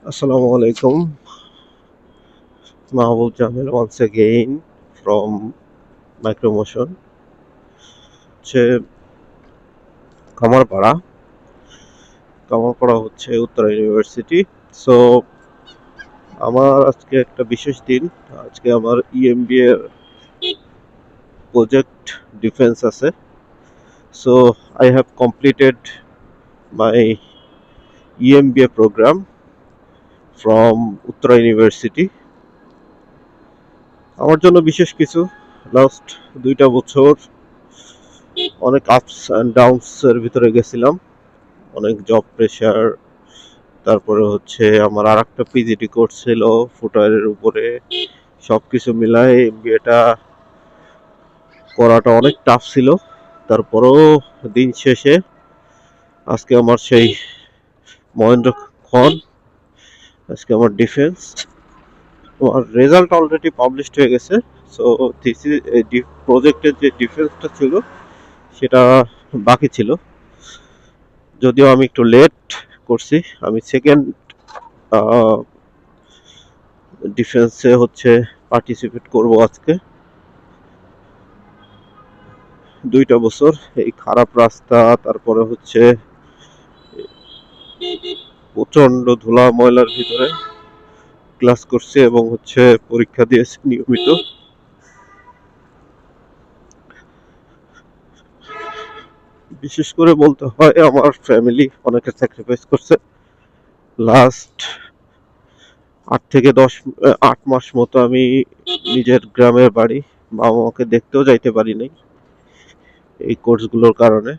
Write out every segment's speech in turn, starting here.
Assalamu alaikum. Mahbub Jamil once again from Micromotion. হচ্ছে কামারপাড়া কামারপাড়া হচ্ছে Uttara university. So আমার আজকে একটা বিশেষ দিন। আজকে আমার ইএমবিএ প্রজেক্ট ডিফেন্স আছে। So I have completed my EMBA programme from Uttara university. আমার জন্য বিশেষ কিছু, লাস্ট 2টা বছর অনেক আপস অ্যান্ড ডাউনস এর ভিতরে গেছিলাম, অনেক জব প্রেশার, তারপরে হচ্ছে আমার আর একটা পিজিটি কোর্স ছিল ফুটওয়্যারের উপরে। সবকিছু মিলায় বিয়েটা করাটা অনেক টাফ ছিল। তারপরেও দিন শেষে আজকে আমার সেই মহেন্দ্র খন, আজকে আমার ডিফেন্স, আমার রেজাল্ট অলরেডি পাবলিশড হয়ে গেছে। সো প্রজেক্টের যে ডিফেন্সটা ছিল সেটা বাকি ছিল, যদিও আমি একটু লেট করছি। আমি সেকেন্ড ডিফেন্সে হচ্ছে পার্টিসিপেট করব আজকে। 2টা বছর এই খারাপ রাস্তা, তারপরে হচ্ছে প্রচন্ড ধুলা ময়লার ভিতরে ক্লাস করছি এবং হচ্ছে পরীক্ষা দিয়েছি নিয়মিত। বিশেষ করে বলতে হয় আমার ফ্যামিলি অনেকে স্যাক্রিফাইস করছে। লাস্ট 8 মাস মতো আমি নিজের গ্রামের বাড়ি বাবা মাকে দেখতেও যাইতে পারি নাই এই কোর্সগুলোর কারণে।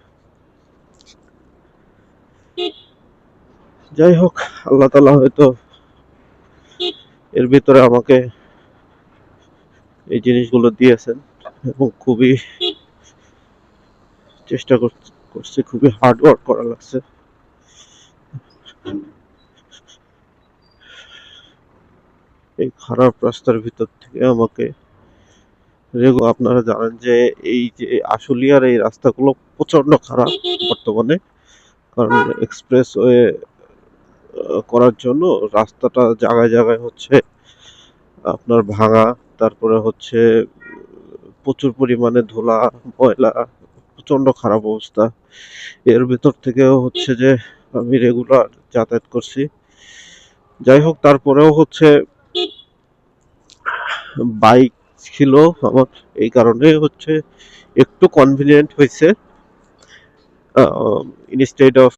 যাই হোক, আল্লাহ তাআলা হয়তো এর ভিতরে আমাকে এই জিনিসগুলো দিয়েছেন এবং খুবই চেষ্টা করছি, খুবই হার্ড ওয়ার্ক করা লাগছে। এই খারাপ রাস্তার ভিতর থেকে আমাকে আপনারা জানেন যে এই যে আশুলিয়ার এই রাস্তাগুলো প্রচন্ড খারাপ বর্তমানে, কারণ এক্সপ্রেসওয়ে করার জন্য রাস্তাটা জায়গায় জায়গায় হচ্ছে আপনার ভাঙা, তারপরে হচ্ছে প্রচুর পরিমাণে ধুলা ময়লা, প্রচন্ড খারাপ অবস্থা। এর ভিতর থেকেও হচ্ছে যে আমি রেগুলার যাতায়াত করছি। যাই হোক, তারপরেও হচ্ছে বাইক ছিল আমার, এই কারণে হচ্ছে একটু কনভিনিয়েন্ট হয়েছে ইনস্টেড অফ